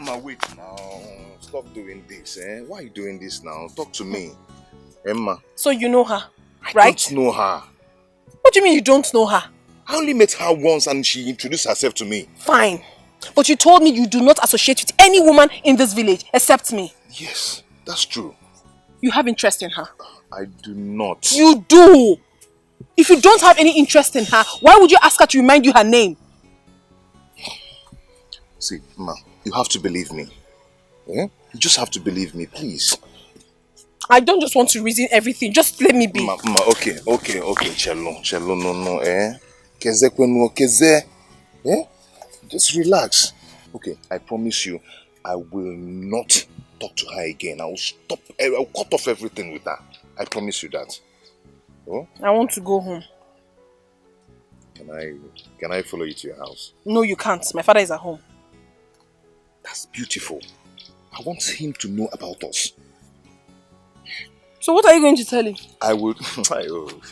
Emma, wait now. Stop doing this, eh? Why are you doing this now? Talk to me. Emma. So you know her, I right? don't know her. What do you mean you don't know her? I only met her once and she introduced herself to me. Fine. But you told me you do not associate with any woman in this village except me. Yes, that's true. You have interest in her? I do not. You do! If you don't have any interest in her, why would you ask her to remind you her name? See, Ma, you have to believe me. Eh? You just have to believe me, please. I don't just want to reason everything. Just let me be. Ma, okay. Chelo, no, eh? Keze kwenu, keze. Eh? Just relax. Okay, I promise you, I will not talk to her again. I'll cut off everything with her. I promise you that. Oh? I want to go home. Can I follow you to your house? No, you can't. My father is at home. That's beautiful. I want him to know about us. So what are you going to tell him? I will...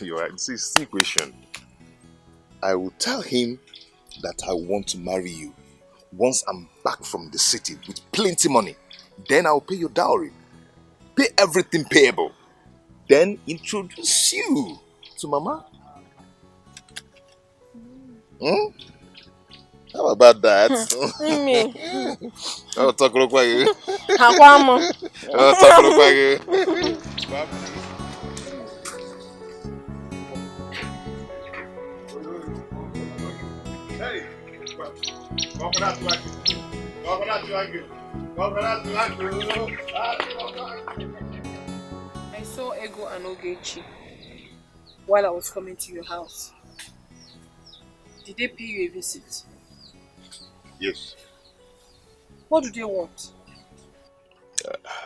You're right. See question. I will tell him that I want to marry you once I'm back from the city with plenty money. Then I'll pay your dowry. Pay everything payable. Then introduce you to Mama. Hmm? How about that? I'll talk about you. I'll talk about you. I saw Ego and Ogechi while I was coming to your house. Did they pay you a visit? Yes. What do they want?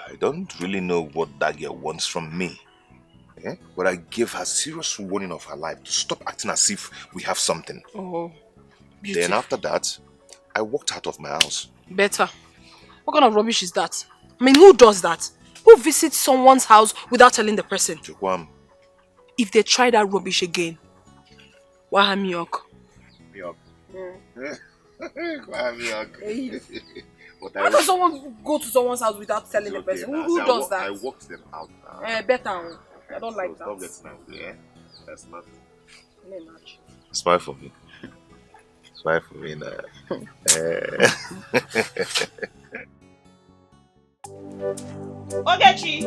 I don't really know what that girl wants from me. Eh? But I gave her serious warning of her life to stop acting as if we have something. Oh, beautiful. Then after that, I walked out of my house. Better. What kind of rubbish is that? I mean, who does that? Who visits someone's house without telling the person? Chukwam. If they try that rubbish again, Wahamiyok. Miyok. How does someone go to someone's house without telling the person? Who does that? I walked them out now. Better. I don't like that. Stop getting angry, eh? That's not... Much. Smile for me. Smile for me now. Ogechi!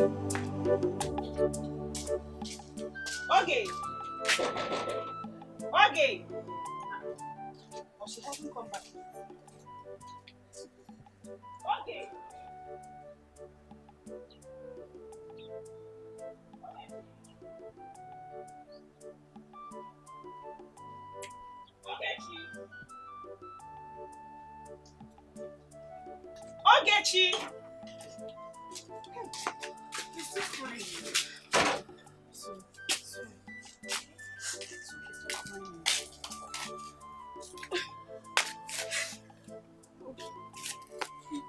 Okay. Oh, she hasn't come back. Okay. Ogechi! You're so crying.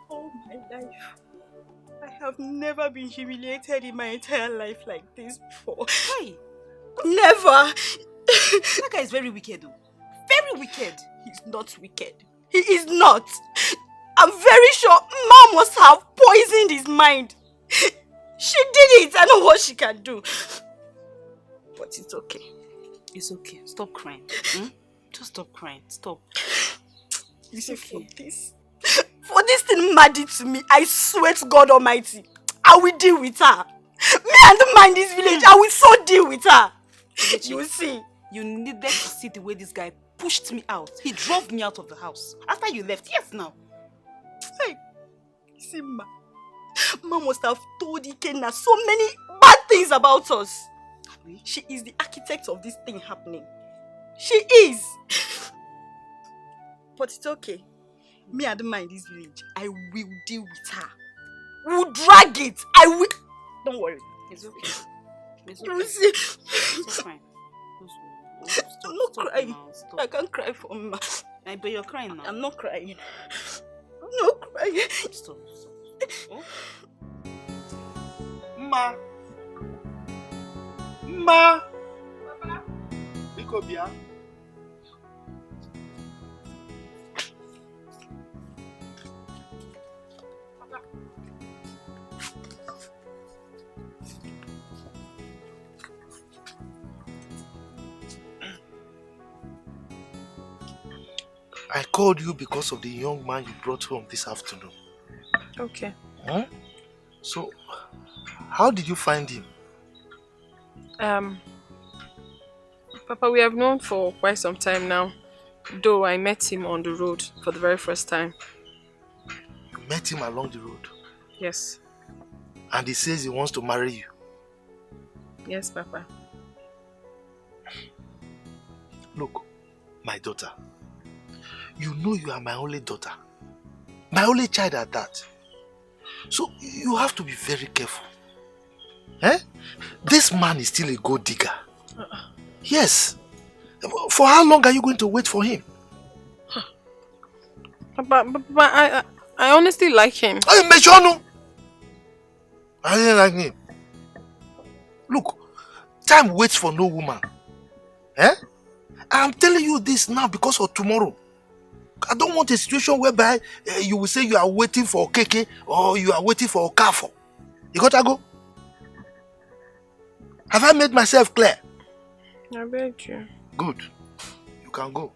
All my life, I have never been humiliated in my entire life like this before. Why? Never! That guy is very wicked though. Very wicked. He's not wicked. He is not. I'm very sure Mom must have poisoned his mind. She did it. I know what she can do. But it's okay. It's okay. Stop crying. Just stop crying. Stop. You see, for this thing Ma did to me, I swear to God Almighty, I will deal with her. Me and the man in this village, I will so deal with her. You will see. You needed to see the way this guy pushed me out. He drove me out of the house. After you left. Yes, now. Hey, see, Ma must have told Ikenna so many bad things about us. She is the architect of this thing happening. She is. But it's okay. Me and the man in this village, I will deal with her. We'll drag it. I will. Don't worry. It's okay. It's okay. You will see. Stop crying. I'm not crying. Stop. I can't cry for Ma. But you're crying now. I'm not crying. I'm not crying. Stop. Oh? Ma. Papa. Bikobia. I called you because of the young man you brought home this afternoon. Okay. Huh? So, how did you find him? Papa, we have known for quite some time now. Though I met him on the road for the very first time. You met him along the road? Yes. And he says he wants to marry you? Yes, Papa. Look, my daughter, you know you are my only daughter. My only child at that. So you have to be very careful. Eh? This man is still a gold digger. Yes. For how long are you going to wait for him? Papa, I honestly like him. Oh, you mentioned no. I didn't like him. Look, time waits for no woman. Eh? I'm telling you this now because of tomorrow. I don't want a situation whereby you will say you are waiting for keke or you are waiting for kafo. You got to go? Have I made myself clear? I beg you. Good. You can go.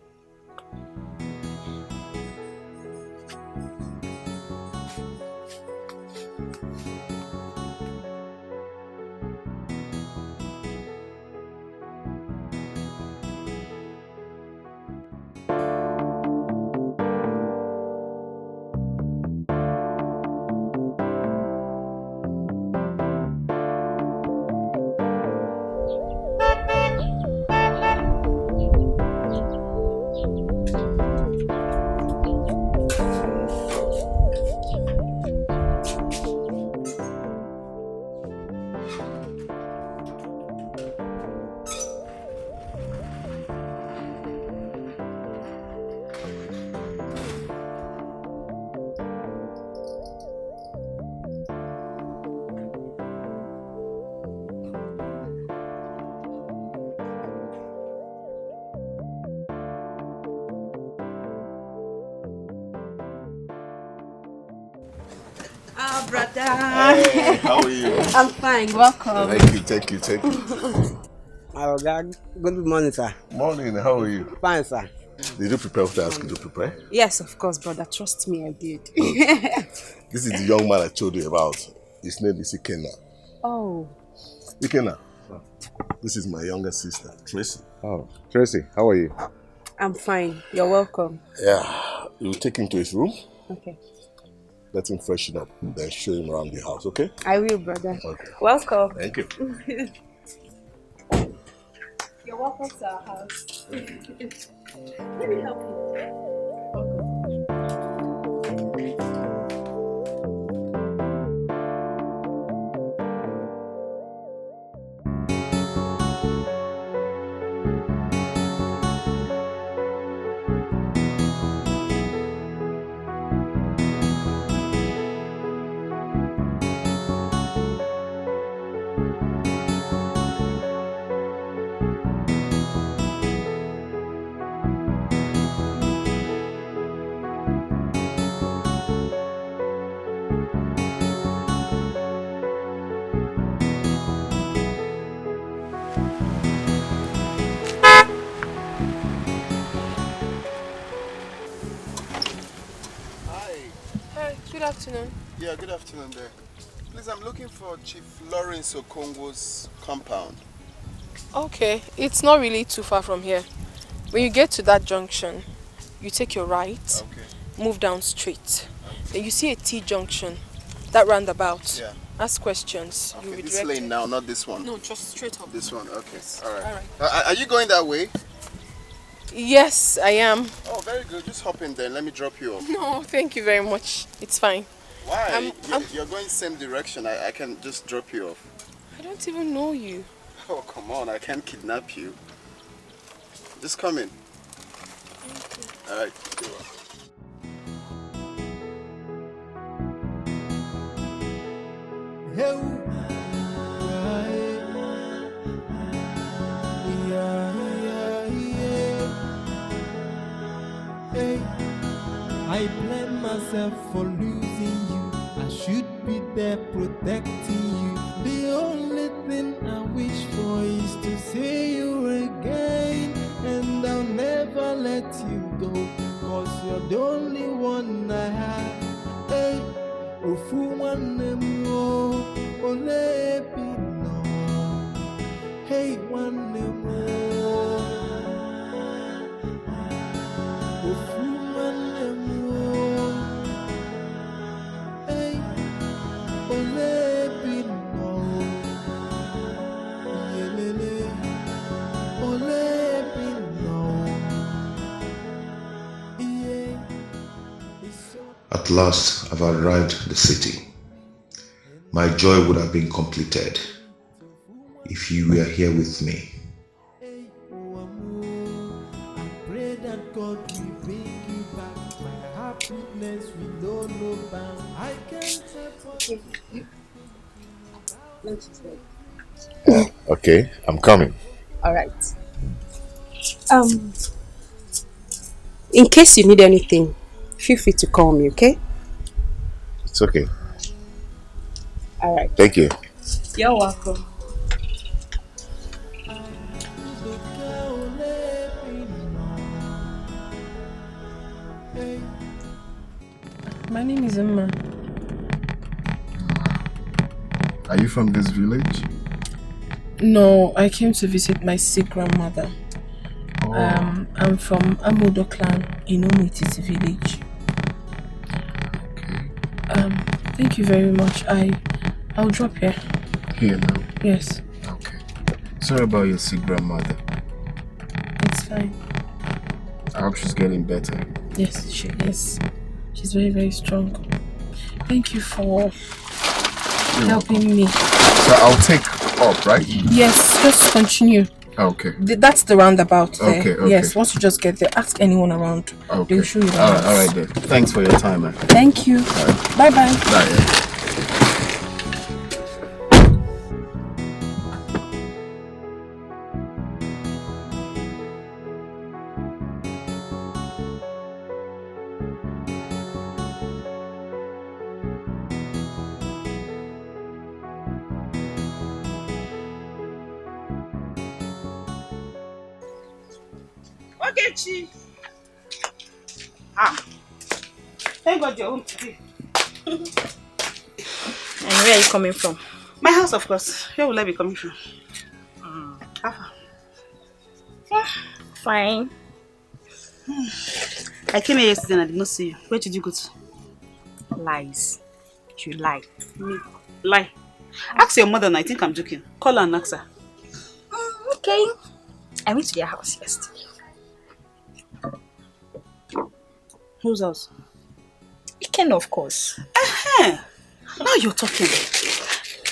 Brother. Hey, how are you? I'm fine. Welcome. Thank you. Oh, God. Good morning, sir. Morning, how are you? Fine, sir. Did you prepare what I asked you to prepare? Yes, of course, brother. Trust me, I did. This is the young man I told you about. His name is Ikenna. Oh. Ikenna, this is my younger sister, Tracy. Oh, Tracy, how are you? I'm fine. You're welcome. Yeah, you take him to his room. Okay. Let him freshen up, then show him around the house, okay? I will, brother. Okay. Welcome. Thank you. You're welcome to our house. Let me help you. Good afternoon. Yeah, good afternoon there. Please, I'm looking for Chief Lawrence Okongo's compound. Okay, it's not really too far from here. When you get to that junction, you take your right, move down straight. Then you see a T-junction, that roundabout. Yeah. Ask questions. Okay, You'll be this directed. lane now, not this one. No, just straight up. This one, okay. Yes. All right. All right. Are you going that way? Yes, I am. Oh, very good. Just hop in there. Let me drop you off. No, thank you very much. It's fine. Why? You're going same direction. I can just drop you off. I don't even know you. Oh, come on. I can't kidnap you. Just come in. All right. I blame myself for losing you. I should be there protecting you. The only thing I wish for is to see you again. And I'll never let you go. 'Cause Ofu nwanne m o, ole bi nọ? Hey nwanne m o, ofu nwanne m o, hey ole bi nọ? Yelele, ole bi nọ? At last, I've arrived at the city. My joy would have been completed if you were here with me. I pray that God will bring you back. My happiness will know no bounds. I can't help but Okay, I'm coming. All right. In case you need anything, feel free to call me, okay? It's okay. All right. Thank you. You're welcome. My name is Emma. Are you from this village? No, I came to visit my sick grandmother. Oh. I'm from Amodo clan in Umwititi village. Okay. Thank you very much. I'll drop here. Here now? Yes. Okay. Sorry about your sick grandmother. It's fine. I hope she's getting better. Yes, she is. She's very, very strong. Thank you for helping me. So I'll take up, right? Yes, just continue. Okay. That's the roundabout there. Okay. Yes, once you just get there, ask anyone around. Okay. They'll show you the All house. right then. Thanks for your time, man. Thank you. Right. Bye-bye. Bye. Yeah. Ogechi. Thank God you're home today. And where are you coming from? My house, of course. Where will I be coming from? Fine. I came here yesterday and I did not see you. Where did you go to? Lies. You lie. Me? Lie. Ask your mother and I think I'm joking. Call her and ask her. Okay. I went to their house yesterday. Whose house? Iken, of course. Now you're talking.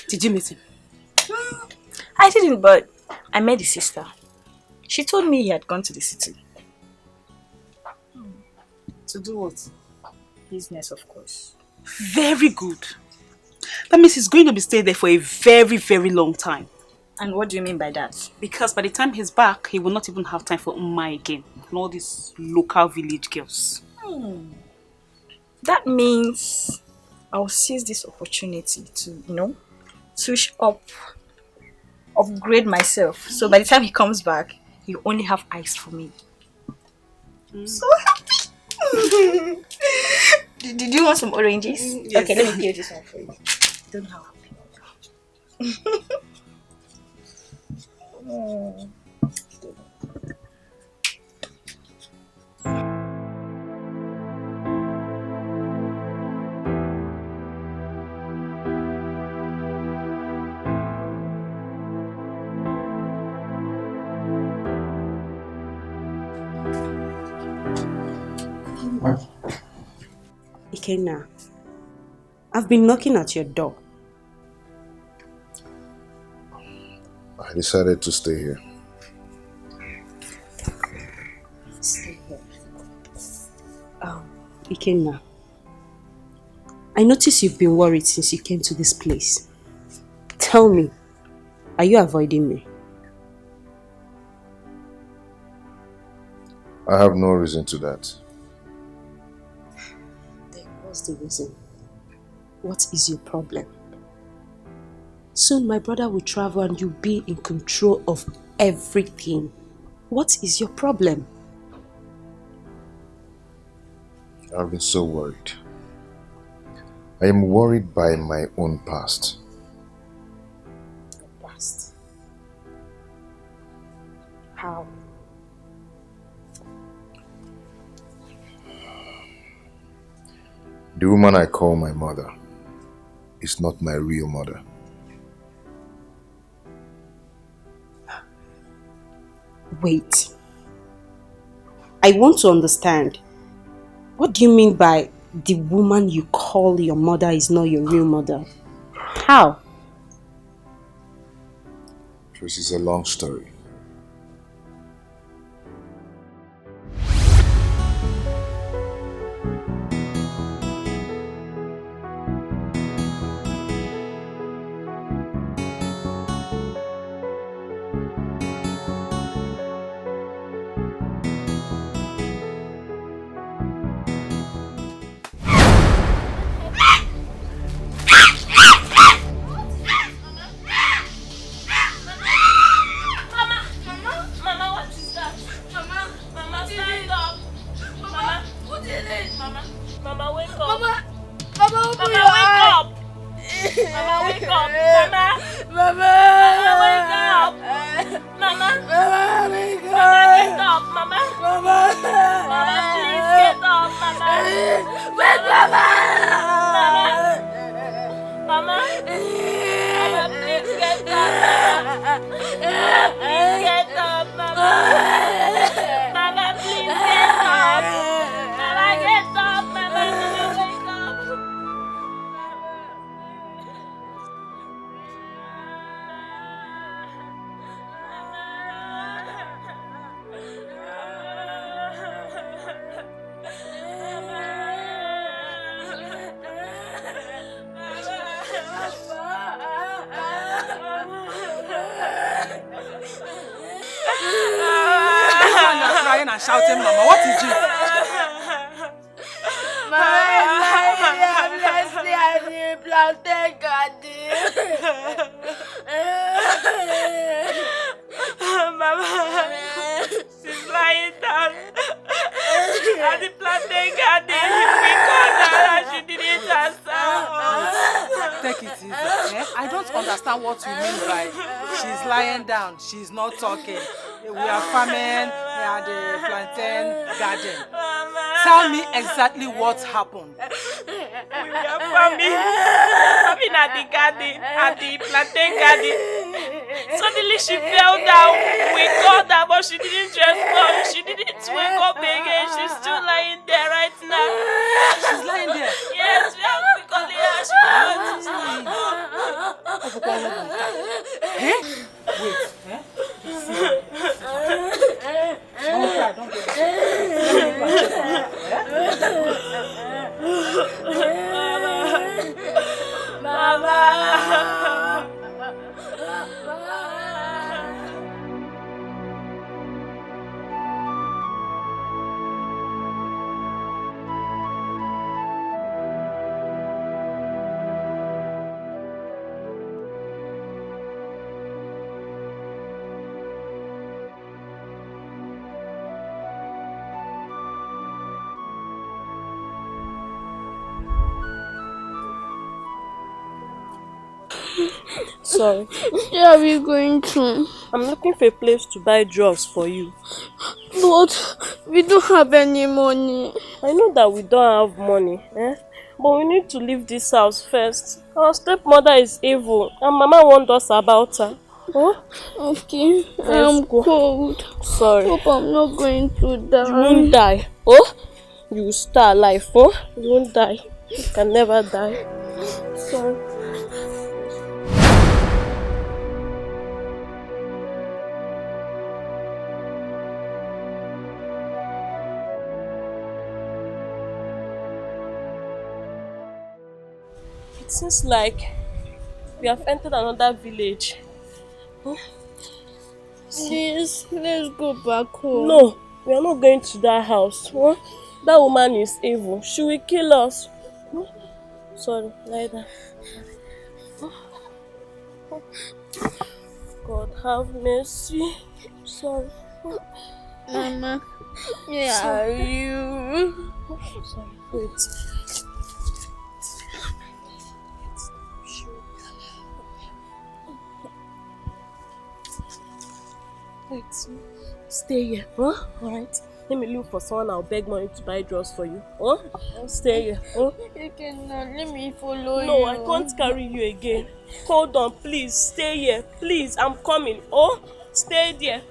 Did you meet him? I didn't, but I met his sister. She told me he had gone to the city. To do what? Business, of course. Very good. That means he's going to be staying there for a very, very long time. And what do you mean by that? Because by the time he's back, he will not even have time for Umma again. And all these local village girls. That means I'll seize this opportunity to, switch up, upgrade myself. So by the time he comes back, he'll only have eyes for me. So happy! Did you want some oranges? Yes. Okay, let me peel this one for you. Don't have happy. Ikenna, I've been knocking at your door. I decided to stay here. Stay here. Ikenna, I notice you've been worried since you came to this place. Tell me, are you avoiding me? I have no reason to that. Then what's the reason? What is your problem? Soon my brother will travel and you'll be in control of everything. What is your problem? I've been so worried. I am worried by my own past. Past? How? The woman I call my mother is not my real mother. Wait. I want to understand. What do you mean by the woman you call your mother is not your real mother? How? This is a long story. And shouting, Mama, what is it? Mama, she's lying down at the plantain garden. We called her and she didn't answer. Take it easy. Eh? I don't understand what you mean by she's lying down, she's not talking. We are farming at the plantain garden. Mama. Tell me exactly what happened. We were farming at the garden, at the plantain garden. Suddenly she fell down. We called her, but she didn't respond. She didn't wake up again. She's still lying there right now. She's lying there? Yes, we have to call her. She can't stand up. Eh? Wait, eh? Don't cry, don't get Mama. Sorry. Where are we going to? I'm looking for a place to buy drugs for you. But we don't have any money. I know that we don't have money, but we need to leave this house first. Our stepmother is evil and Mama warned us about her. Oh? Okay, I'm cold. Sorry. Hope I'm not going to die. You won't die. Oh? You will stay alive. Oh? You won't die. You can never die. Sorry. It seems like we have entered another village. Please, let's go back home. No, we are not going to that house. That woman is evil. She will kill us. Sorry, lie down. God have mercy. Sorry. Mama, where are you? Sorry, wait. Stay here, huh? Alright. Let me look for someone. I'll beg money to buy drugs for you. Huh? Stay here. Huh? You cannot. Let me follow you. No, I can't carry you again. Hold on, please. Stay here. Please, I'm coming. Oh, stay there.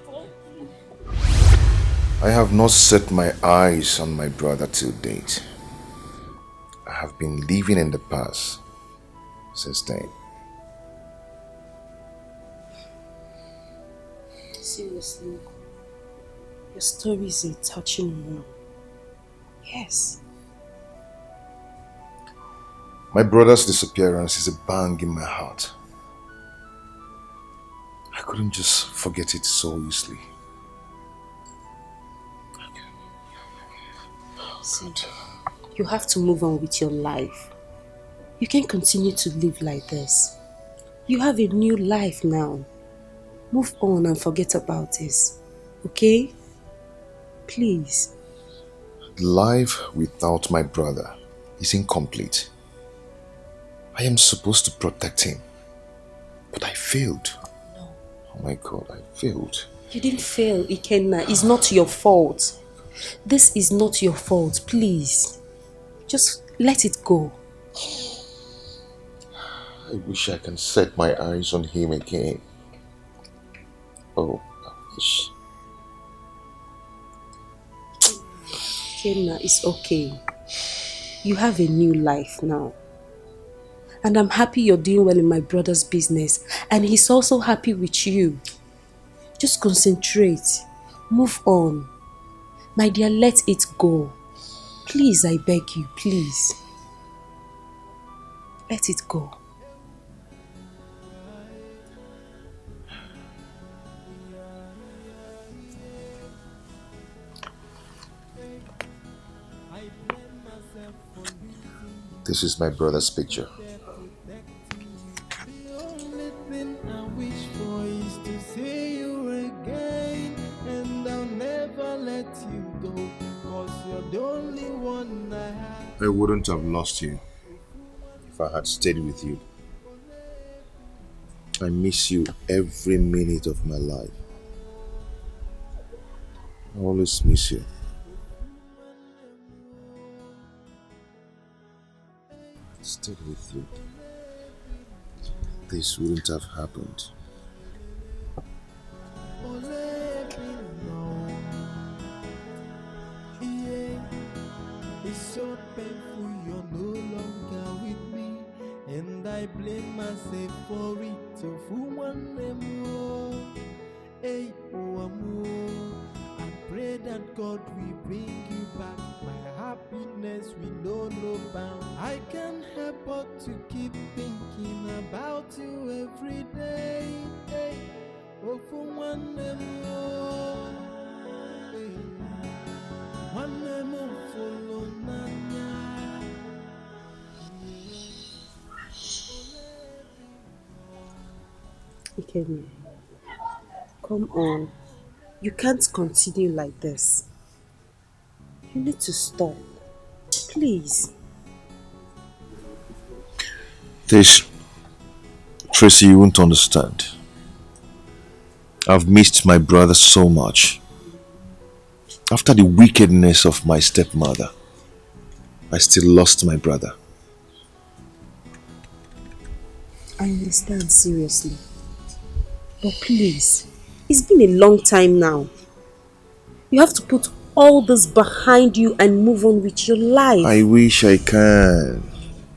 I have not set my eyes on my brother till date. I have been living in the past since then. Seriously, your story is a touching one. Yes. My brother's disappearance is a bang in my heart. I couldn't just forget it so easily. See, you have to move on with your life. You can't continue to live like this. You have a new life now. Move on and forget about this, okay? Please. Life without my brother is incomplete. I am supposed to protect him, but I failed. No. Oh my God, I failed. You didn't fail, Ikenna. It's not your fault. This is not your fault, please. Just let it go. I wish I can set my eyes on him again. Oh, I wish. Ikenna, it's okay. You have a new life now. And I'm happy you're doing well in my brother's business. And he's also happy with you. Just concentrate. Move on. My dear, let it go. Please, I beg you, please. Let it go. This is my brother's picture. I wouldn't have lost you if I had stayed with you. I miss you every minute of my life. I always miss you. I stayed with you. This wouldn't have happened. It's so painful you're no longer with me, and I blame myself for it. So hey, I pray that God will bring you back. My happiness will know no bound. I can't help but to keep thinking about you every day. Hey, oh, for one more. Hey. One more follow Nanya. Okay, come on. You can't continue like this. You need to stop. Please. Tracy, you won't understand. I've missed my brother so much. After the wickedness of my stepmother, I still lost my brother. I understand, seriously. But please, it's been a long time now. You have to put all this behind you and move on with your life. I wish I can,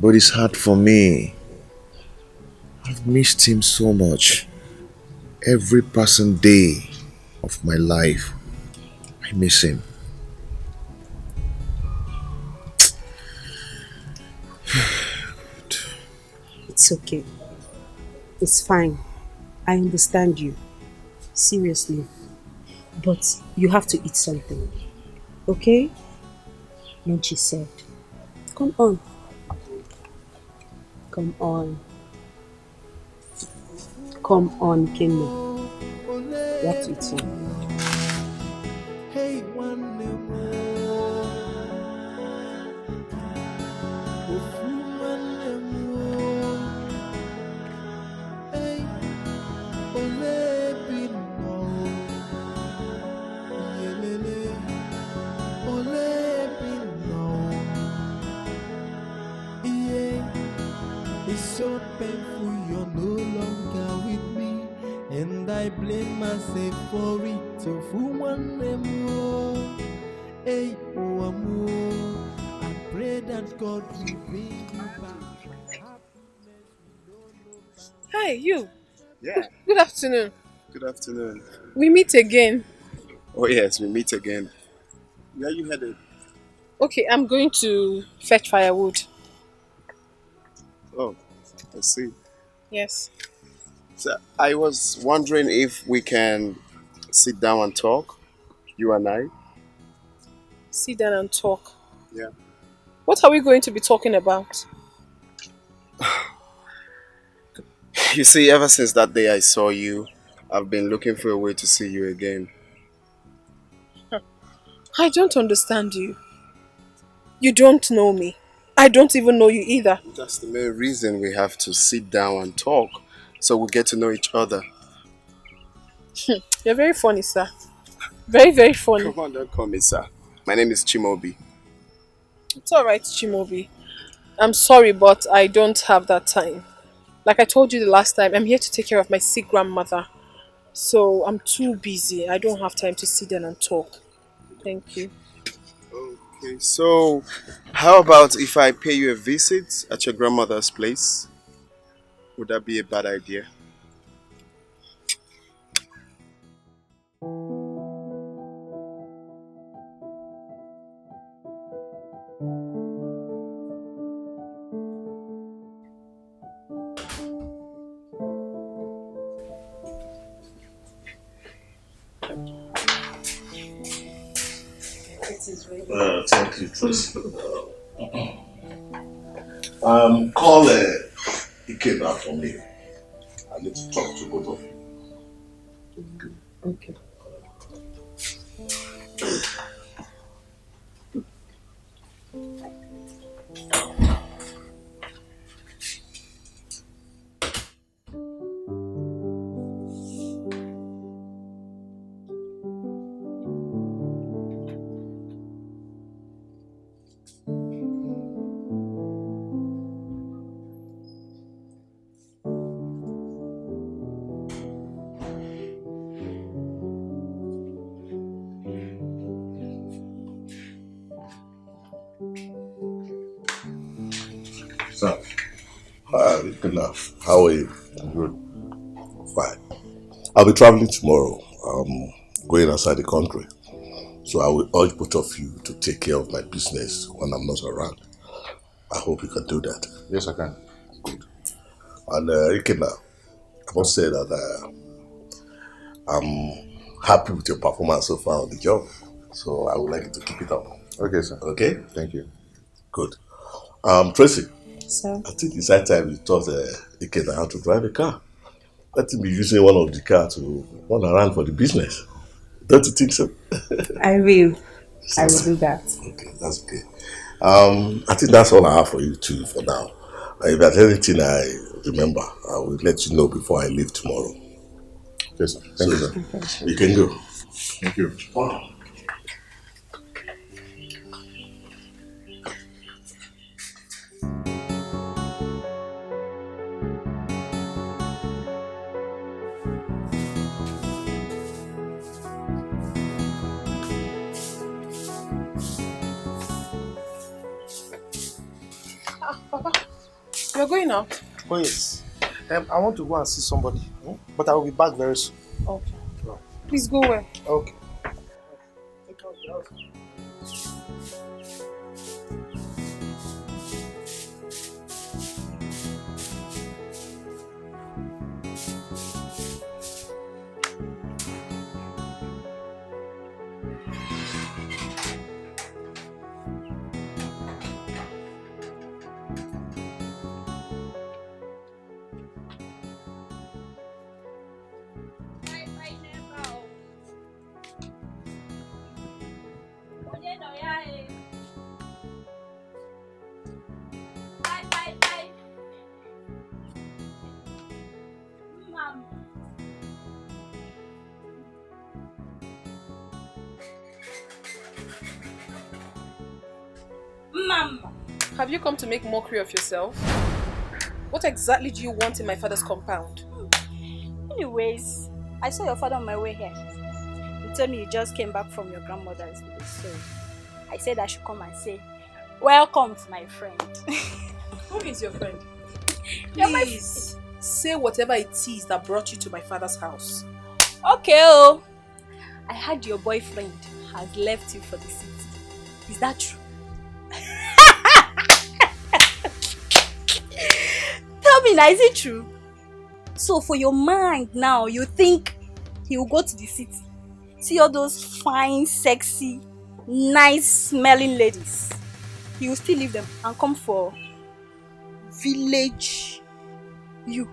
but it's hard for me. I've missed him so much. Every passing day of my life, I miss him. It's okay. It's fine. I understand you. Seriously. But you have to eat something. Okay? Lunch is served. Come on. Come on. Come on, Kenny. You have to eat something. Hey, one more. say for it to fool one more. Hey, oh, amor. I pray that God will bring you back. Hi, you. Yeah. Good afternoon. Good afternoon. We meet again. Oh yes, we meet again. Where you headed? Okay, I'm going to fetch firewood. Oh, I see. Yes. So I was wondering if we can sit down and talk, you and I. Sit down and talk. Yeah. What are we going to be talking about? You see, ever since that day I saw you, I've been looking for a way to see you again. I don't understand you. You don't know me. I don't even know you either. That's the main reason we have to sit down and talk, so we get to know each other. You're very funny, sir. Very, very funny. Come on, don't call me sir. My name is Chimobi. It's alright, Chimobi. I'm sorry, but I don't have that time. Like I told you the last time, I'm here to take care of my sick grandmother. So I'm too busy. I don't have time to sit down and talk. Thank you. Okay, so how about if I pay you a visit at your grandmother's place? Would that be a bad idea? Thank you, Tracy. Call Ikeda for me. I need to talk to both of you. Okay. So, good enough. How are you? I'm good. Fine. I'll be traveling tomorrow. I'm going outside the country. So I will urge both of you to take care of my business when I'm not around. I hope you can do that. Yes, I can. Good. And Ikena, I must say that I'm happy with your performance so far on the job. So I would like you to keep it up. Okay, sir. Okay? Thank you. Good. Tracy. Sir? I think it's high time you taught Ikena how to drive a car. Let him be using one of the cars to run around for the business. Don't you think so? I will. I will do that. Okay, that's okay. I think that's all I have for you too for now. If there's anything I remember, I will let you know before I leave tomorrow. Yes, sir. Thank you, sir. Okay. You can go. Thank you. Wow. Papa, you're going out? Oh yes. I want to go and see somebody, but I will be back very soon. Okay. Please go where? Okay. Mama! Have you come to make mockery of yourself? What exactly do you want in my father's compound? Anyways, I saw your father on my way here. He told me you just came back from your grandmother's place, so I said I should come and say, welcome to my friend. Who is your friend? Please, say whatever it is that brought you to my father's house. Okay, oh. I heard your boyfriend has left you for the city. Is that true? Tell me now, is it true? So for your mind now, you think he will go to the city, see all those fine, sexy, nice smelling ladies. He will still leave them and come for village you.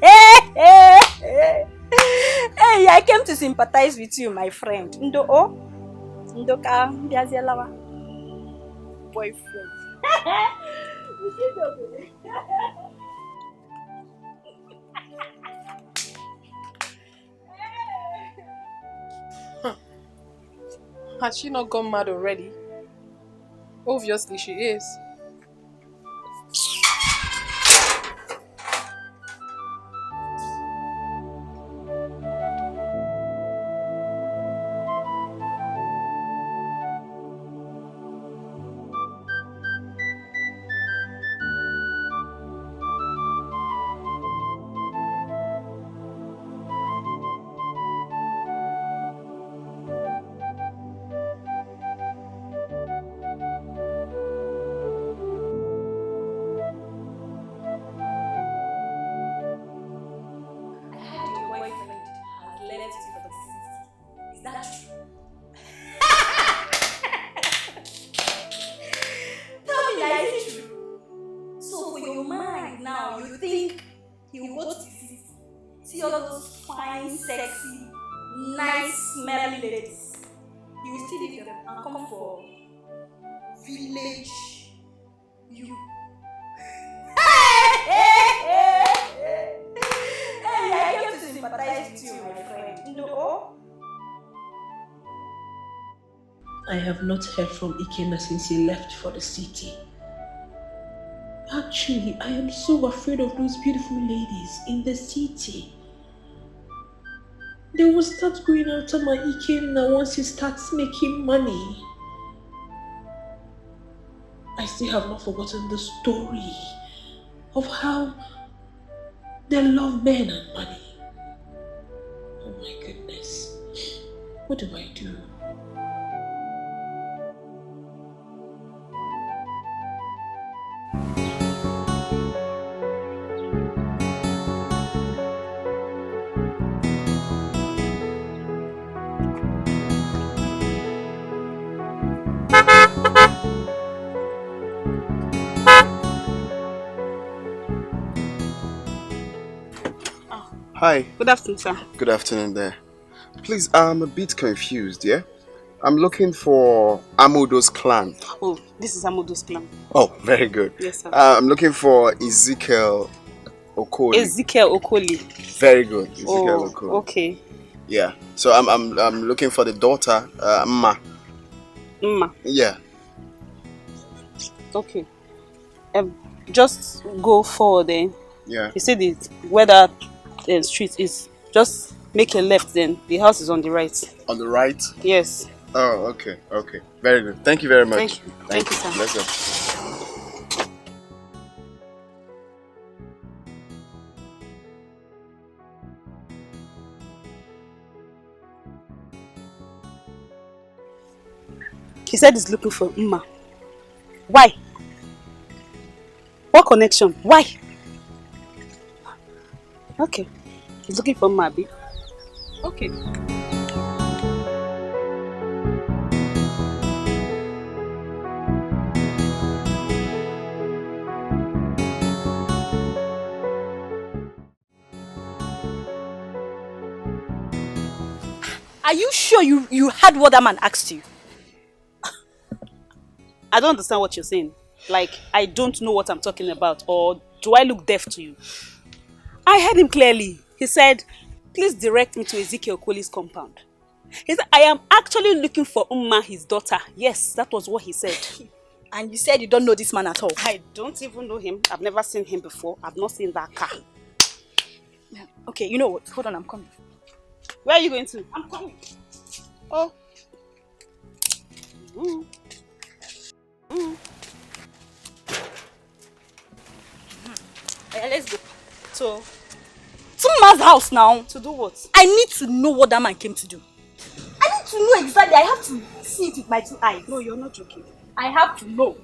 Hey, I came to sympathize with you, my friend. Ndoka biazelawa boyfriend. Has she not gone mad already? Obviously she is. I have not heard from Ikenna since he left for the city. Actually, I am so afraid of those beautiful ladies in the city. They will start going after my Ikenna once he starts making money. I still have not forgotten the story of how they love men and money. Oh my goodness. What do I do? Hi. Good afternoon, sir. Good afternoon there. Please, I'm a bit confused, yeah? I'm looking for Amodo's clan. Oh, this is Amodo's clan. Oh, very good. Yes, sir. I'm looking for Ezekiel Okoli. Ezekiel Okoli. Very good. Ezekiel Okoli. Okay. Yeah. So I'm looking for the daughter, Mma. Mma. Yeah. Okay. Just go forward then. Yeah. You see where that street is. Just make a left then. The house is on the right. On the right? Yes. Oh, okay. Okay. Very good. Thank you very much. Thank you. Thank you, sir. Let's go. He said he's looking for Mma. Why? What connection? Why? Okay. He's looking for Mma, Abi. Okay. Are you sure you heard what that man asked you? I don't understand what you're saying. Like, I don't know what I'm talking about, or do I look deaf to you? I heard him clearly. He said, please direct me to Ezekiel Okoli's compound. He said, I am actually looking for Mma, his daughter. Yes, that was what he said. And you said you don't know this man at all? I don't even know him. I've never seen him before. I've not seen that car. Okay, you know what? Hold on, I'm coming. Where are you going to? I'm coming. Oh. Mm. Mm. Yeah, let's go. So, to Ma's house now. To do what? I need to know what that man came to do. I need to know exactly. I have to see it with my 2 eyes. No, you're not joking. I have to know.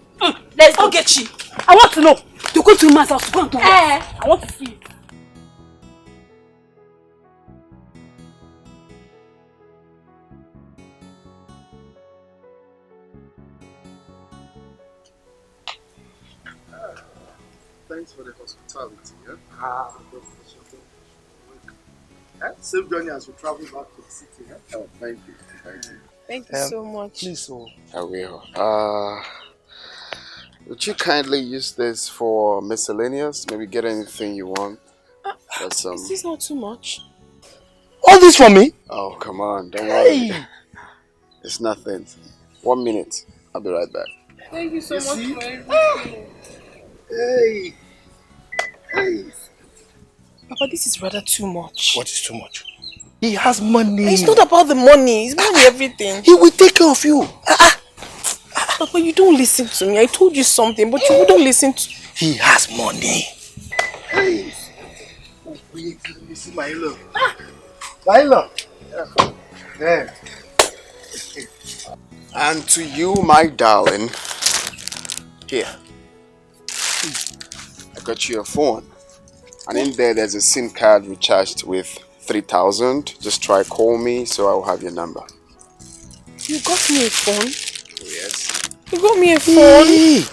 Let's go. Get you. I want to know. To go to Ma's house. To go and do what? I want to see it. Thanks for the hospitality, yeah? Safe journey as we travel back to the city, yeah? Oh, thank you. Thank you. Thank you so much. Please, I will. Would you kindly use this for miscellaneous? Maybe get anything you want. Is this not too much? All this for me? Oh, come on. Don't worry. It's nothing. 1 minute. I'll be right back. Thank you so much for everything. Hey. Papa, this is rather too much. What is too much? He has money. It's not about the money. It's money everything. He will take care of you. Papa, you don't listen to me. I told you something, but you wouldn't listen to... He has money. Hey. Wait, let me see my love. My love. There. And to you, my darling, here. I got you a phone. And in there's a SIM card recharged with 3,000. Just try call me so I'll have your number. You got me a phone? Yes. You got me a phone? Hey.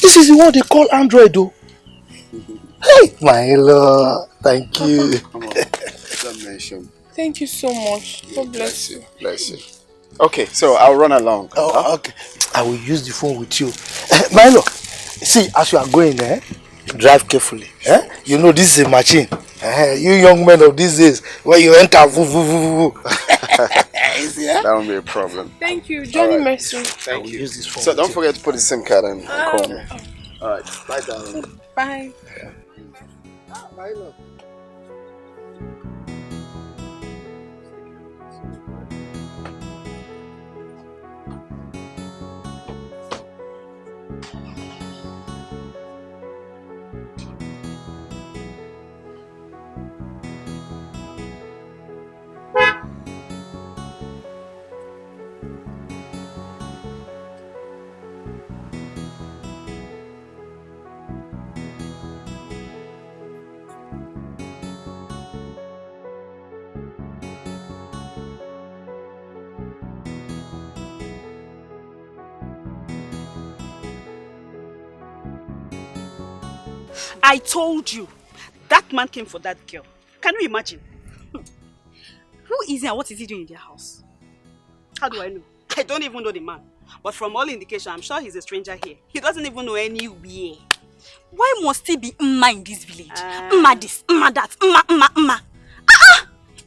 This is the one they call Android, though. Hey, my love. Thank you. Come on. Don't mention. Thank you so much. God bless you. Bless you. Okay, so I'll run along. Oh, okay. I will use the phone with you. Milo, see, as you are going there, drive carefully. You know this is a machine. You young men of these days, when you enter, that won't be a problem. Thank you, Johnny Mercy. Thank you. Use this phone so don't forget to put the SIM card in and call me. Alright, bye darling. Bye. Bye love. I told you, that man came for that girl. Can you imagine? Who is he and what is he doing in their house? How do I know? I don't even know the man. But from all indication, I'm sure he's a stranger here. He doesn't even know anywhere. Why must he be Mma in this village? Mma this, Mma that, Mma.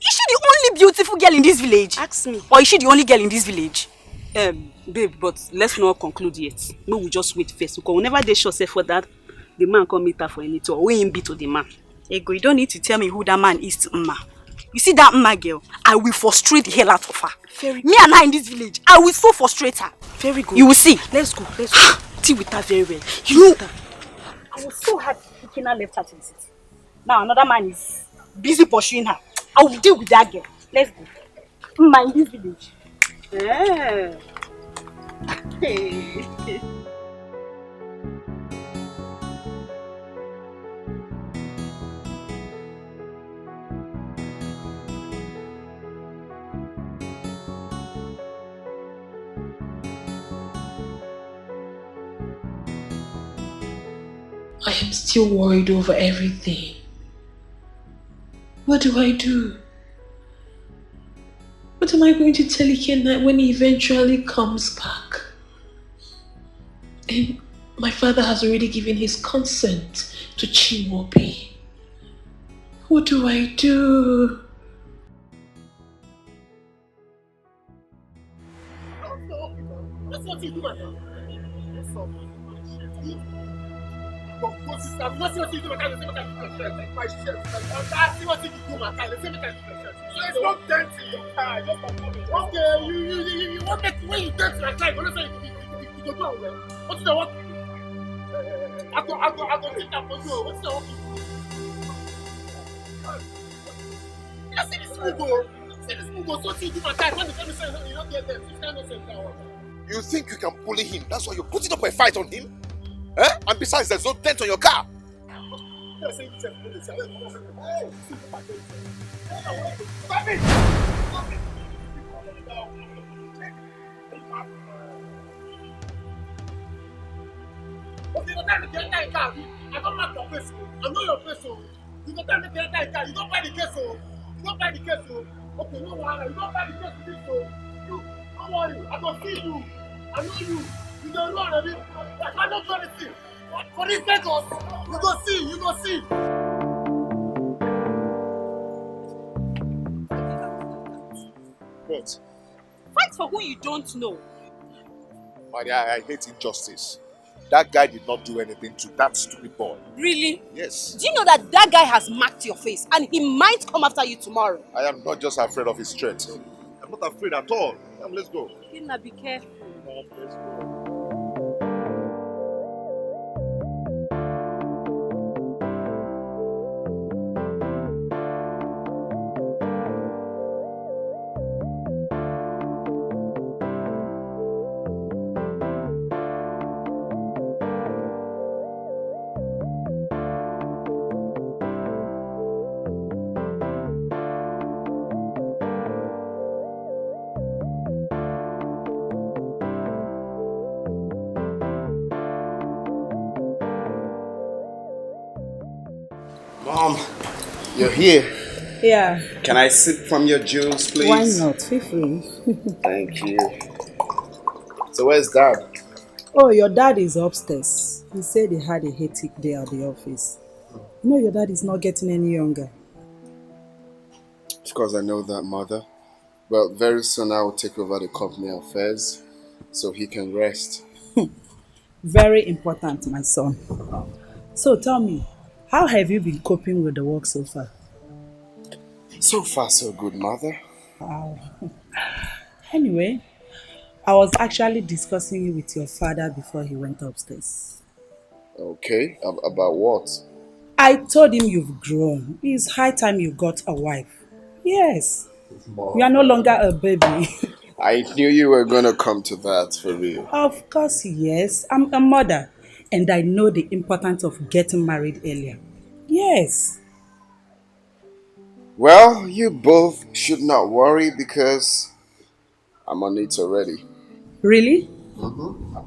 Is she the only beautiful girl in this village? Ask me. Or is she the only girl in this village? Babe, but let's not conclude yet. No, we'll just wait first. Because whenever they show say for that, the man come meet her for any tour. We ain't be to the man. Ego, you don't need to tell me who that man is to Mma. You see that Mma girl? I will frustrate the hell out of her. Me and her in this village, I will so frustrate her. Very good. You will see. Let's go. Deal with her very well. You know, I was so happy Ikena left her to the city. Now another man is busy pursuing her. I will deal with that girl. Let's go. Mma in this village. Hey. I am still worried over everything. What do I do? What am I going to tell Ikenna when he eventually comes back? And my father has already given his consent to Chiwobi. What do I do? Go sister, I'm not what you do my kind of my shirt. See what you do my kind of so it's not dent in your car, just okay, you want me when you dent my car, you say you go do well. What is the work? I go think that for you. What's the work? I see this Google. See this Google, so you do my car, when the family say you don't get them, you can't say that. You think you can bully him? That's why you're putting up a fight on him? Eh? And besides, there's no dent on your car. Stop it! Okay, the time to get that car, I don't mark your face. I know your face, so you the time to get that car, you don't buy the case, so you don't buy the case, so okay, no wahala, you don't buy the case, so you don't worry, I go see you, I know you, you don't know already, I cannot do anything. For this Lagos, you go see. What? Fight for who you don't know. Maria, I hate injustice. That guy did not do anything to that stupid boy. Really? Yes. Do you know that guy has marked your face and he might come after you tomorrow? I am not just afraid of his strength. I'm not afraid at all. Let's go. Hina, be careful. Let's go. Mom, you're here. Yeah. Can I sip from your juice, please? Why not? Feel free. Thank you. So where's Dad? Oh, your dad is upstairs. He said he had a hectic day at the office. You know your dad is not getting any younger. Of course I know that, Mother. Well, very soon I will take over the company affairs so he can rest. Very important, my son. So tell me, how have you been coping with the work so far? So far, so good, Mother. Wow. Anyway, I was actually discussing you with your father before he went upstairs. Okay, about what? I told him you've grown. It's high time you got a wife. Yes. Mom. You are no longer a baby. I knew you were gonna come to that, for real. Of course, yes. I'm a mother. And I know the importance of getting married earlier. Yes. Well, you both should not worry because I'm on it already. Really? Mm-hmm.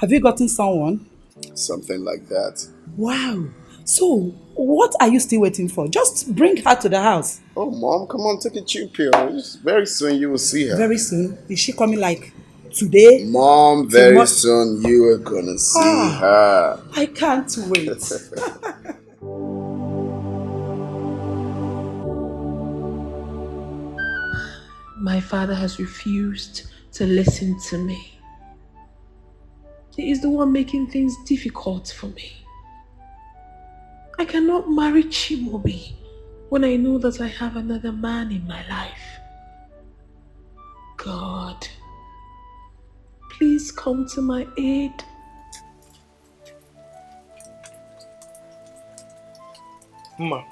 Have you gotten someone? Something like that. Wow. So, what are you still waiting for? Just bring her to the house. Oh, Mom, come on, take a chill pill. Very soon you will see her. Very soon? Is she coming like today? Mom, very soon you are gonna see her. I can't wait. My father has refused to listen to me. He is the one making things difficult for me. I cannot marry Chimaobi when I know that I have another man in my life. God, please come to my aid. Ma,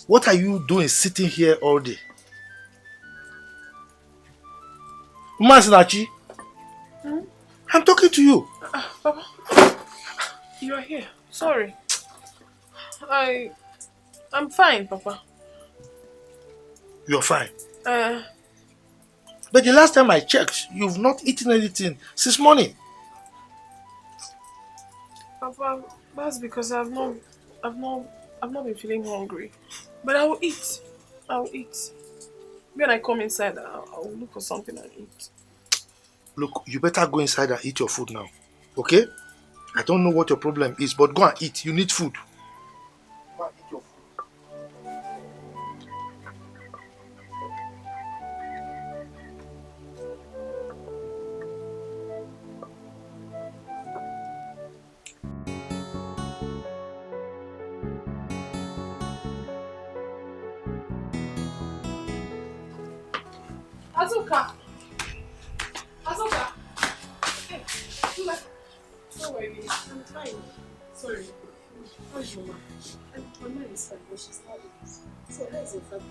what are you doing sitting here all day? Masinachi, I'm talking to you. Papa, you are here. Sorry. I'm fine, Papa. You're fine. But the last time I checked, you've not eaten anything since morning. Papa, that's because I've not been feeling hungry. But I will eat. When I come inside, I'll look for something and eat. Look, you better go inside and eat your food now. Okay? I don't know what your problem is, but go and eat. You need food. Go and eat your food. Azuka! Azuka! Hey, don't worry, I'm fine. Sorry. How's your mom? My mom is fine, but she's not with us. So, how's your family?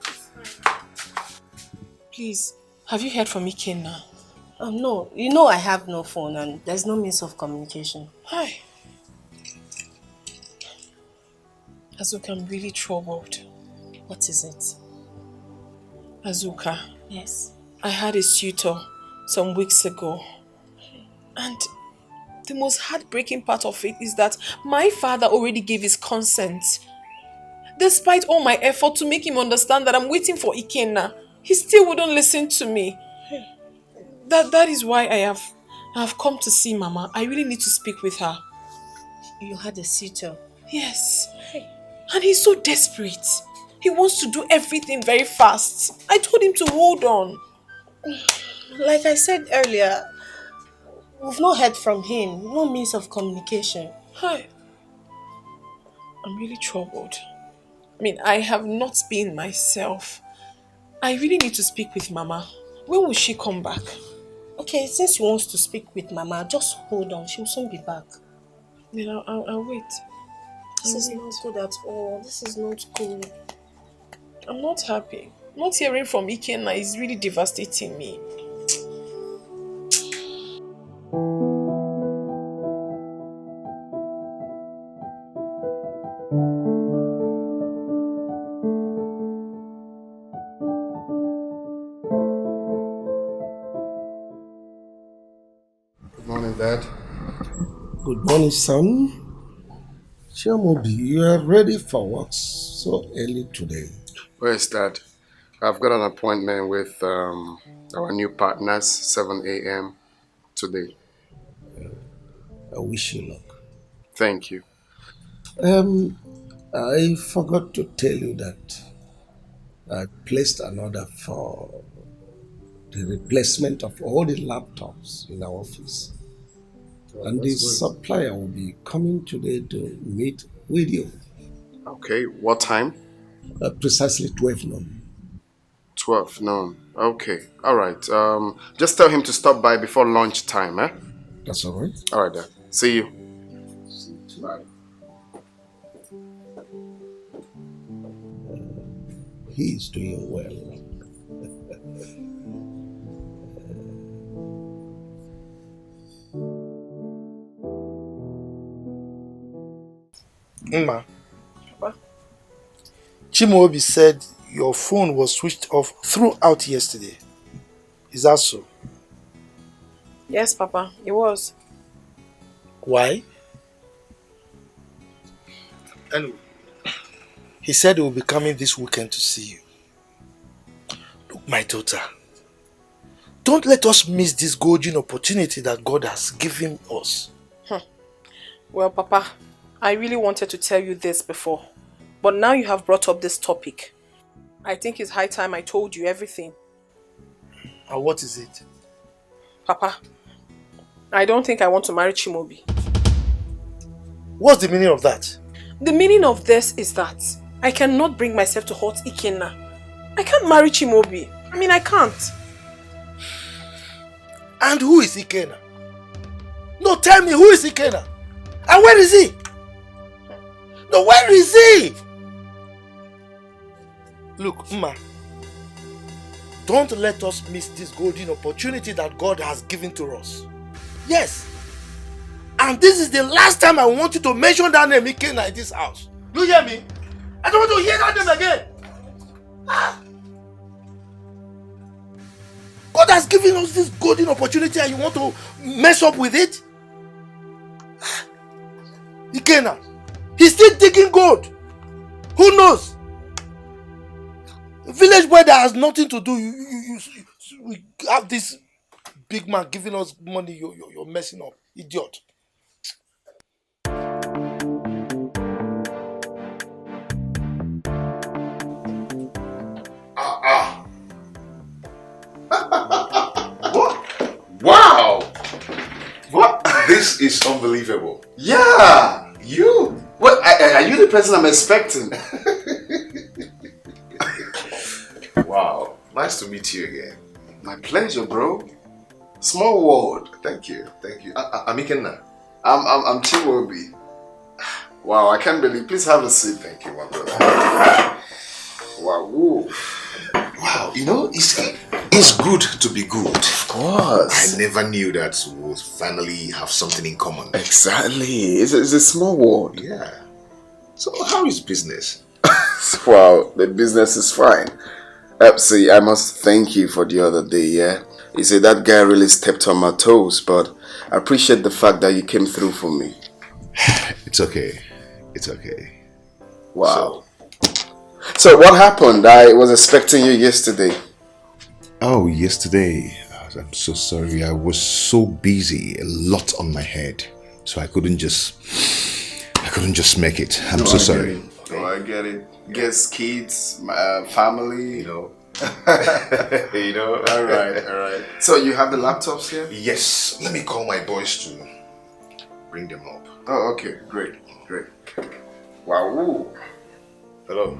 It's fine. Please, have you heard from Ikenna? No. You know I have no phone and there's no means of communication. Hi. Azuka, I'm really troubled. What is it? Azuka. Yes? I had a suitor some weeks ago. And the most heartbreaking part of it is that my father already gave his consent. Despite all my effort to make him understand that I'm waiting for Ikenna, he still wouldn't listen to me. That is why I have come to see Mama. I really need to speak with her. You had a suitor? Yes. And he's so desperate. He wants to do everything very fast. I told him to hold on. Like I said earlier, we've not heard from him. No means of communication. Hi. I'm really troubled. I mean, I have not been myself. I really need to speak with Mama. When will she come back? Okay, since she wants to speak with Mama, just hold on. She'll soon be back. Then I'll wait. This is not good at all. This is not cool. I'm not happy. Not hearing from Ikenna is really devastating me. Good morning, Dad. Good morning, son. Chiamobi, you are ready for work so early today. Where's Dad? I've got an appointment with our new partners, 7 a.m. today. I wish you luck. Thank you. I forgot to tell you that I placed an order for the replacement of all the laptops in our office. And the supplier will be coming today to meet with you. Okay, what time? Precisely 12 noon. 12 noon. Okay, all right. Just tell him to stop by before lunchtime, eh? That's all right. All right, Dad. See you. Bye. He is doing well. Mma, Chimaobi said your phone was switched off throughout yesterday. Is that so? Yes, Papa, it was. Why? Anyway, he said he will be coming this weekend to see you. Look, my daughter, don't let us miss this golden opportunity that God has given us. Well, Papa, I really wanted to tell you this before, but now you have brought up this topic. I think it's high time I told you everything. And what is it? Papa, I don't think I want to marry Chimaobi. What's the meaning of that? The meaning of this is that I cannot bring myself to hurt Ikenna. I can't marry Chimaobi. I mean, I can't. And who is Ikenna? No, tell me, who is Ikenna? And where is he? No, where is he? Look, Mma, don't let us miss this golden opportunity that God has given to us. Yes. And this is the last time I want you to mention that name, Ikenna, in this house. Do you hear me? I don't want to hear that name again. God has given us this golden opportunity and you want to mess up with it? Ikenna, he's still digging gold. Who knows? A village boy that has nothing to do, we have this big man giving us money, you're messing up. Idiot. What? Wow! What? This is unbelievable. Yeah, you. What? Are you the person I'm expecting? Wow. Nice to meet you again. My pleasure, bro. Small world. Thank you. I'm Ikenna. I'm Chiwobi. Wow, I can't believe. Please have a seat. Thank you, my brother. Wow. Woo. Wow, it's good to be good. Of course. I never knew that we'll finally have something in common. Exactly. It's a small world. Yeah. So how is business? Wow, the business is fine. See, I must thank you for the other day, yeah? You see, that guy really stepped on my toes, but I appreciate the fact that you came through for me. It's okay. Wow. So what happened? I was expecting you yesterday. Oh, yesterday? I'm so sorry. I was so busy, a lot on my head. So I couldn't just make it. I'm so sorry. I get it. Guess kids, family, All right. So you have the laptops here? Yes. Let me call my boys to bring them up. Oh, okay. Great. Wow. Ooh. Hello.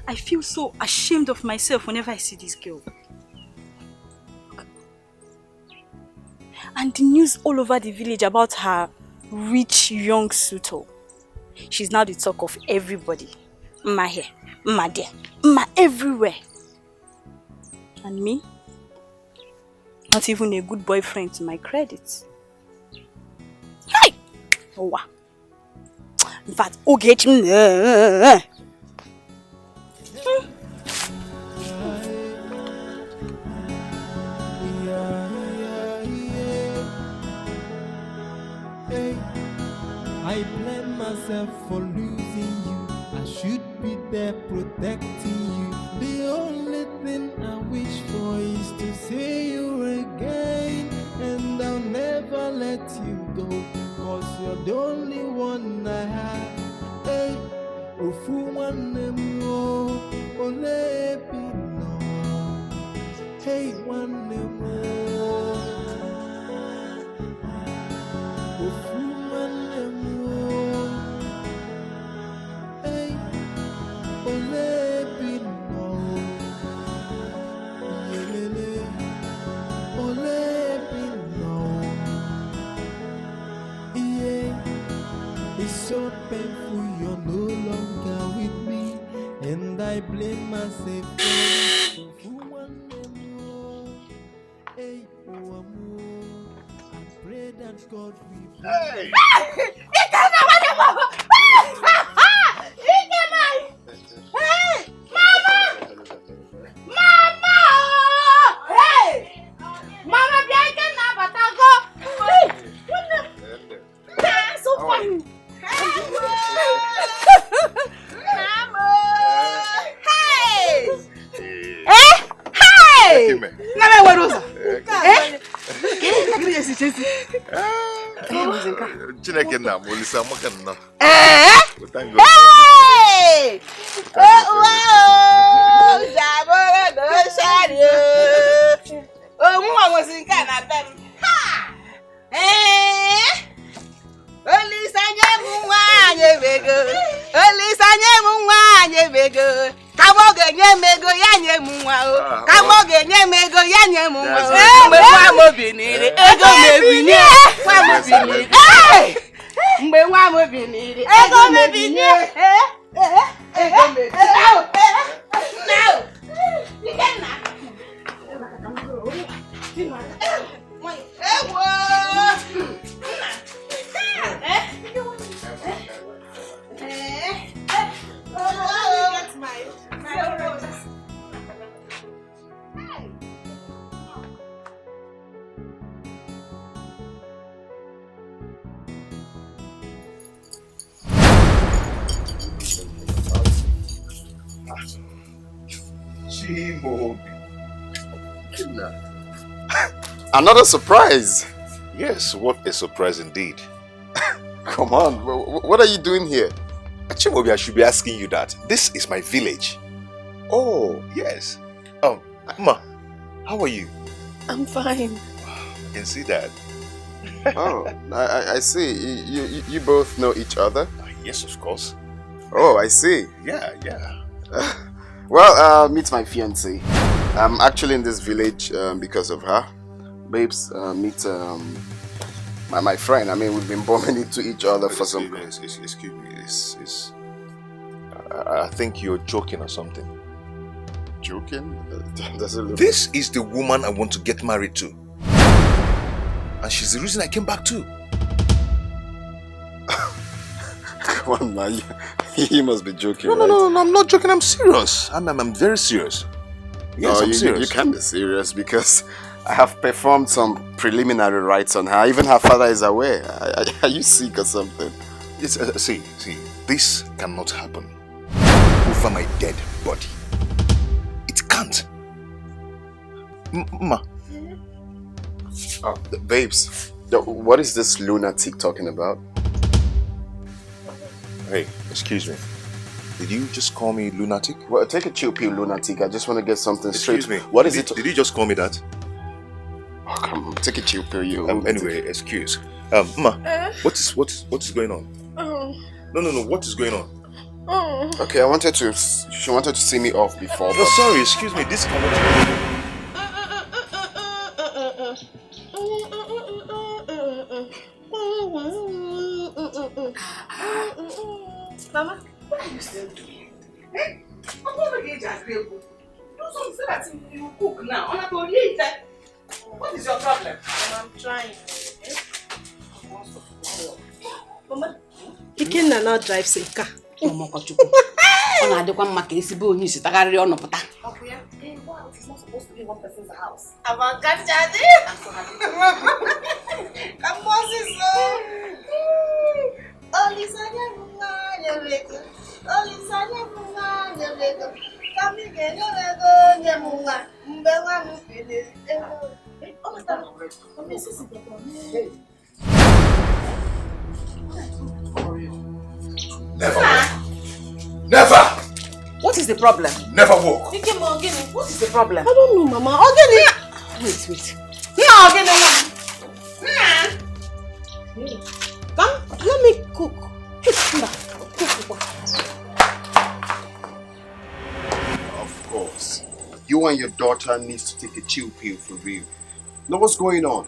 I feel so ashamed of myself whenever I see this girl. And the news all over the village about her rich young suitor. She's now the talk of everybody. Mma here, Mma there, Mma everywhere. And me? Not even a good boyfriend to my credit. Hey! Oh, wow. In fact, I blame myself for losing you. I should be there protecting you. The only thing I wish for is to see you again. And I'll never let you go, 'cause you're the only one I have. Hey, ofu one more, ole pino. Hey, one more. Ofu one more. Hey, ole pino. Yelele, ole pino. Yeah, it's so painful you're no longer with me, and I blame myself for who one more. Hey, one more. I pray that God will. Hey! Chineke na molisa maka nno. Hey! Oh, Jabora do shario. Oh, mu wa si nka na bem. Ha! Olisanye mu nwanye bego. Olisanye mu nwanye bego. Kamoge nye mego ya nye mu nwa o. Kamoge nye mego ya nye mu nwa. Mgbe nwa mo binire, ego mebinye. Nwa mo binire. Mgbe nwa mo binire, ego mebinye. Ego mebinye. Now. Ikenna. Ewo. Chimo. Another surprise. Yes, what a surprise indeed. Come on, what are you doing here? Chimobi, I should be asking you that. This is my village. Oh, yes. Oh, Ma, how are you? I'm fine. I can see that. Oh, I see. You both know each other? Yes, of course. Oh, I see. Yeah. Well, meet my fiancée. I'm actually in this village because of her. Babes, meet my friend. I mean, we've been bumping into each other for some... Excuse me. I think you're joking or something. Joking? Does it look... This is the woman I want to get married to. And she's the reason I came back too. Come on, man. You must be joking, No, I'm not joking. I'm serious. I'm very serious. Yes, I'm serious. You can be serious because I have performed some preliminary rites on her. Even her father is aware. Are you sick or something? It's, see, this cannot happen over my dead body. It can't. Ma. Oh, babes, what is this lunatic talking about? Hey, excuse me. Did you just call me lunatic? Well, take a chill pill, lunatic. I just want to get something straight. Excuse me. What is it? Did you just call me that? Oh, come on, take a chill pill, you. Anyway, excuse. Ma, what is going on? Oh. No. What is going on? Oh. Okay, she wanted to see me off before. No, sorry. Excuse me. This cannot. Mama, what are you still doing? I'm going to get just do something so that you cook now. I'm not going to eat that. What is your problem? I'm trying. Mama, Ikenna now drives a car. Mama, what you do? I'm not going to make it. You sit there, you're not. It's not supposed to be one person's house. I'm a cat daddy. Come on, sister. Olisanya munga nyebeka. Olisanya munga nyebeka. Kami kenyo lego nyemunga. Mbewa mupele. Oh, stop. Come here, sister. Never. What is the problem? Never walk. What is the problem? I don't know, Mama. Ogini. Wait. No, Ogini. Come, let me cook. Of course. You and your daughter needs to take a chill pill for real. Now what's going on?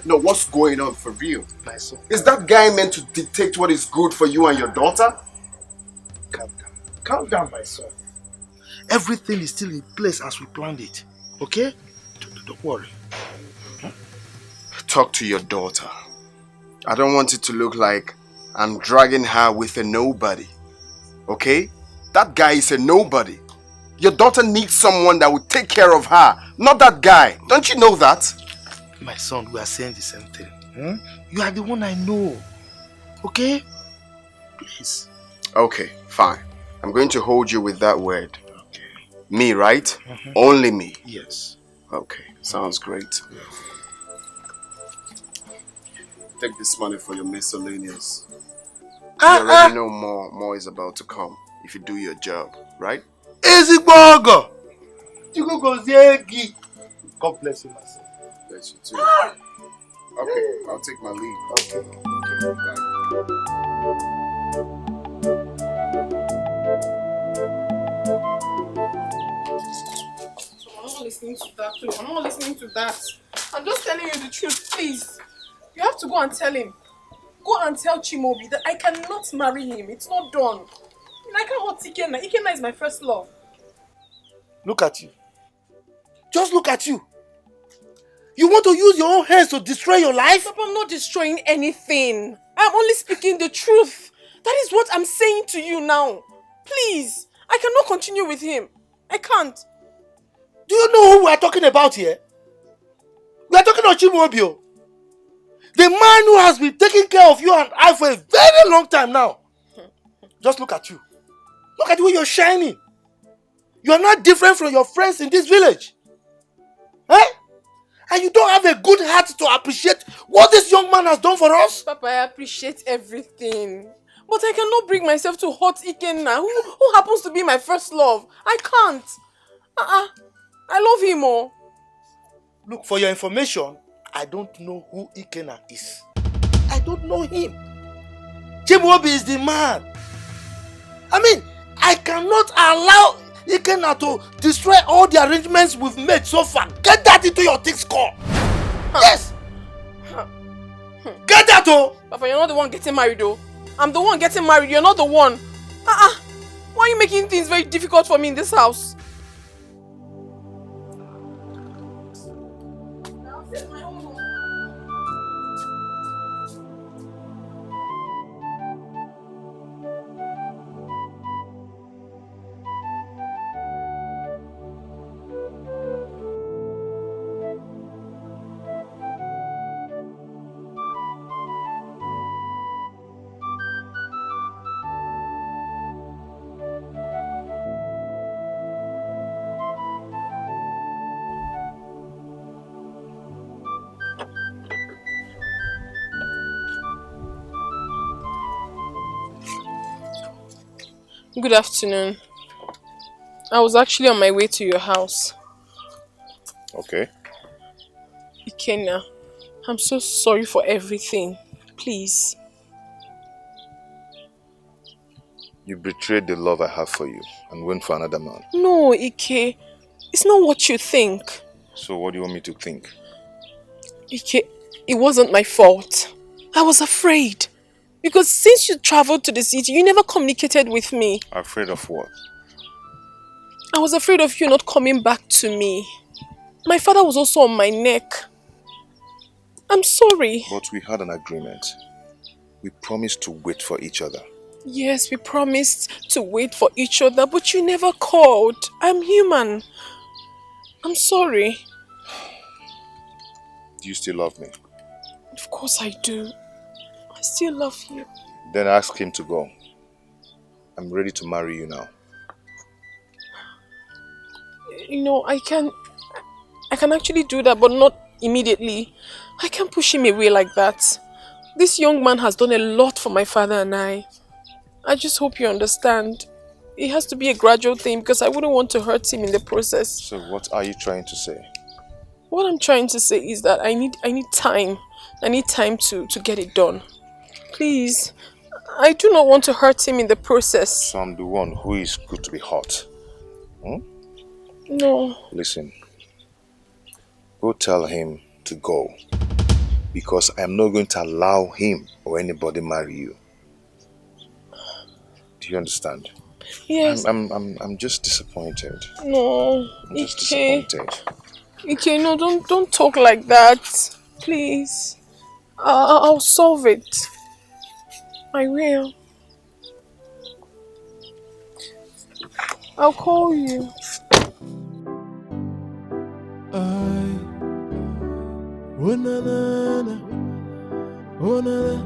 No, what's going on for real? My son. Is that guy meant to dictate what is good for you and your daughter? Calm down, my son. Everything is still in place as we planned it. Okay? Don't worry. Talk to your daughter. I don't want it to look like I'm dragging her with a nobody. Okay? That guy is a nobody. Your daughter needs someone that will take care of her, not that guy. Don't you know that? My son, we are saying the same thing. You are the one I know. Okay? Please. Okay, fine. I'm going to hold you with that word. Okay. Me, right? Only me? Yes. Okay, sounds great. Take this money for your miscellaneous. You already know more is about to come if you do your job, right? Ezigbogo! You go God bless you, my son. Bless you too. Okay, I'll take my leave. Okay. Bye. I'm not listening to that too. I'm not listening to that. I'm just telling you the truth, please. You have to go and tell him. Go and tell Chimobi that I cannot marry him. It's not done. And I can't hurt Ikenna. Ikenna is my first love. Look at you. Just look at you. You want to use your own hands to destroy your life? Papa, I'm not destroying anything. I'm only speaking the truth. That is what I'm saying to you now. Please, I cannot continue with him. I can't. Do you know who we are talking about here? We are talking about Chimobio. The man who has been taking care of you and I for a very long time now. Just look at you. Look at the way you're shining. You are not different from your friends in this village. Eh? And you don't have a good heart to appreciate what this young man has done for us? Papa, I appreciate everything. But I cannot bring myself to hurt Ikenna, who happens to be my first love. I can't. I love him more. Look, for your information, I don't know who Ikenna is. I don't know him. Chibuobi is the man. I mean, I cannot allow Ikenna to destroy all the arrangements we've made so far. Get that into your thick skull. Yes. Get that, oh. Papa, you're not the one getting married, though. I'm the one getting married. You're not the one. Why are you making things very difficult for me in this house? Good afternoon. I was actually on my way to your house. Okay. Ikenna, I'm so sorry for everything. Please. You betrayed the love I have for you and went for another man. No, Ike. It's not what you think. So what do you want me to think? Ike, it wasn't my fault. I was afraid. Because since you traveled to the city, you never communicated with me. Afraid of what? I was afraid of you not coming back to me. My father was also on my neck. I'm sorry. But we had an agreement. We promised to wait for each other. Yes, we promised to wait for each other, but you never called. I'm human. I'm sorry. Do you still love me? Of course I do. I still love you. Then ask him to go. I'm ready to marry you now. You know, I can actually do that, but not immediately. I can't push him away like that. This young man has done a lot for my father and I. I just hope you understand. It has to be a gradual thing because I wouldn't want to hurt him in the process. So what are you trying to say? What I'm trying to say is that I need time. I need time to get it done. Please. I do not want to hurt him in the process. So I'm the one who is good to be hurt. No. Listen. Go tell him to go. Because I'm not going to allow him or anybody marry you. Do you understand? Yes. I'm just disappointed. No. I'm just disappointed. Ike, no, don't talk like that. Please. I'll solve it. I will. I'll call you. Oh na na na, oh na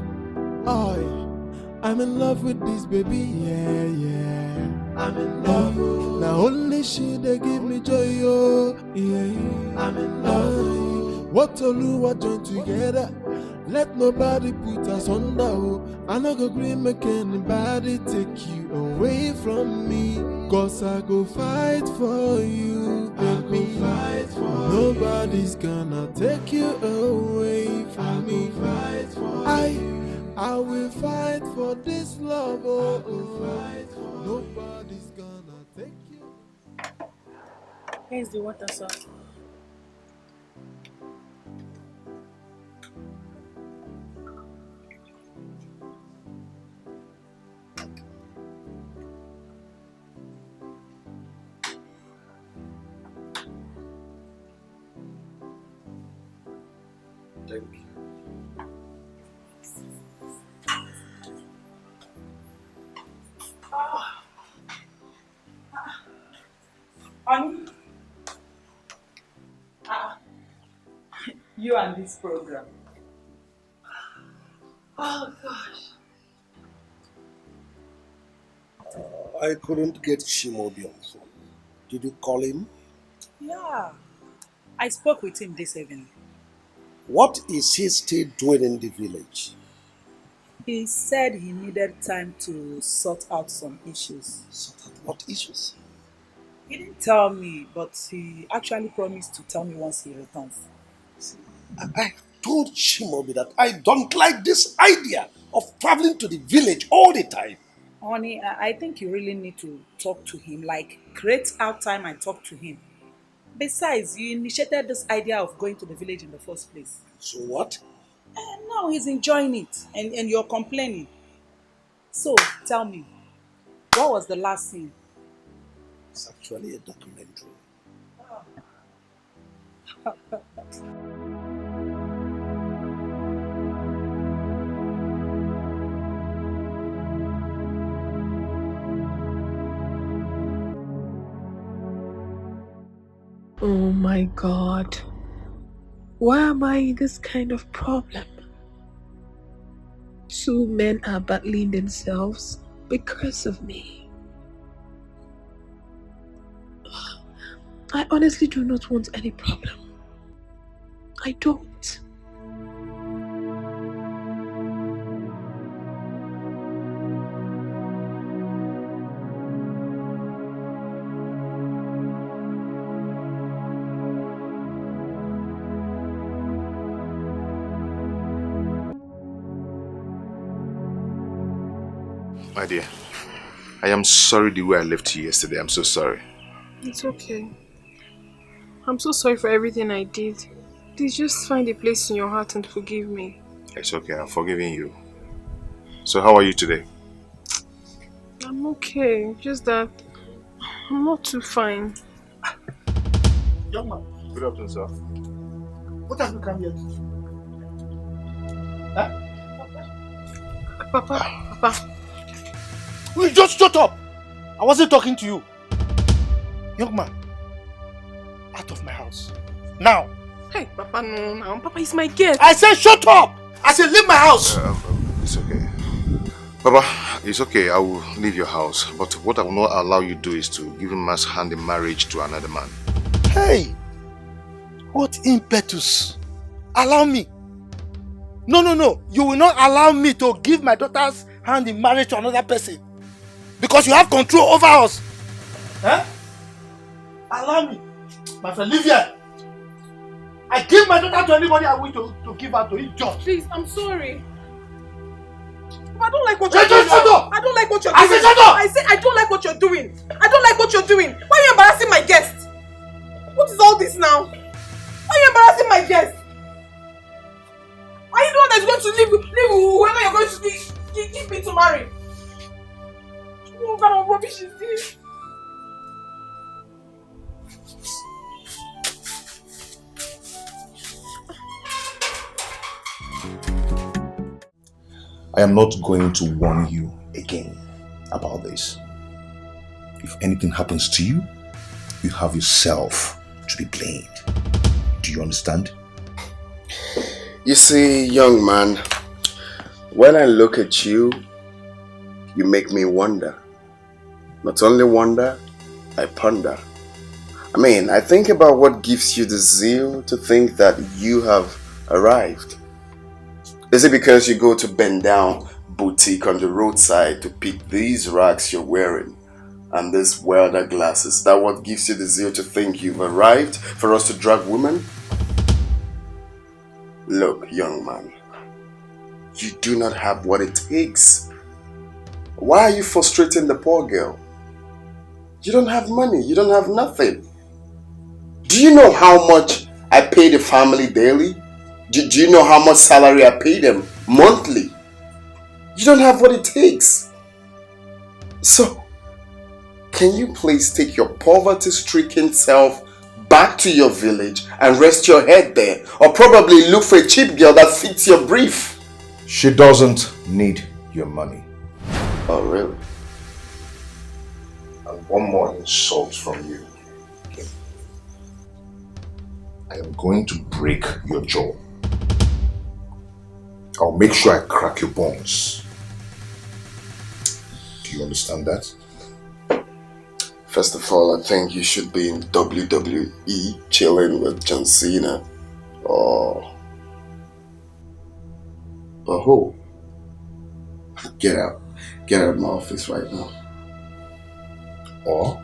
na, I'm in love with this baby, yeah, yeah. I'm in love. Now only she they give me joy, oh, yeah. I'm in love. What Oluwa join together, let nobody put us under, oh. I no go green make anybody take you away from me. Cause I go fight for you, baby. Fight for Nobody's gonna take you away from me. Fight for I will fight for this love, oh, oh. Nobody's gonna take you. Here's the water, sir. Thank you. Onny? You and this program. Oh gosh. I couldn't get Shimobi on the phone. Did you call him? Yeah, I spoke with him this evening. What is he still doing in the village? He said he needed time to sort out some issues. Sort out what issues? He didn't tell me, but he actually promised to tell me once he returns. I told Shimobi that I don't like this idea of traveling to the village all the time. Honey, I think you really need to talk to him, like create out time and talk to him. Besides, you initiated this idea of going to the village in the first place. So what? And now he's enjoying it and you're complaining. So, tell me, what was the last scene? It's actually a documentary. Oh my God. Why am I in this kind of problem? Two men are battling themselves because of me. I honestly do not want any problem. I don't. My dear, I am sorry the way I left you yesterday. I'm so sorry. It's okay. I'm so sorry for everything I did. Please just find a place in your heart and forgive me. It's okay, I'm forgiving you. So how are you today? I'm okay, just that I'm not too fine. Young man. Good afternoon, sir. What have you come here to do? Huh? Papa. Will you just shut up? I wasn't talking to you. Young man, out of my house. Now. Hey, Papa, no. Papa is my guest. I said shut up! I said leave my house! It's okay. Papa, it's okay. I will leave your house. But what I will not allow you to do is to give him man's hand in marriage to another man. Hey! What impetus! Allow me. No. You will not allow me to give my daughter's hand in marriage to another person. Because you have control over us. Huh? Allow me. My friend, leave here. I give my daughter to anybody I wish to give her to. It's just. Please, I'm sorry. I don't like what you're doing. Shut up! I don't like what you're doing. I said shut up! I said I don't like what you're doing. I don't like what you're doing. Why are you embarrassing my guest? What is all this now? Why are you embarrassing my guest? Are you the one that's going to leave whoever you're going to give me to marry? What kind of rubbish is this? I am not going to warn you again about this. If anything happens to you, you have yourself to be blamed. Do you understand? You see, young man, when I look at you, you make me wonder. Not only wonder, I ponder. I think about what gives you the zeal to think that you have arrived. Is it because you go to bend down boutique on the roadside to pick these rags you're wearing and these welder glasses? That what gives you the zeal to think you've arrived for us to drag women? Look, young man, you do not have what it takes. Why are you frustrating the poor girl? You don't have money, you don't have nothing. Do you know how much I pay the family daily? Do you know how much salary I pay them monthly? You don't have what it takes. So, can you please take your poverty-stricken self back to your village and rest your head there? Or probably look for a cheap girl that fits your brief. She doesn't need your money. Oh, really? And one more insult from you. I am going to break your jaw. I'll make sure I crack your bones. Do you understand that? First of all, I think you should be in WWE chilling with John Cena or who? Get out. Get out of my office right now. Or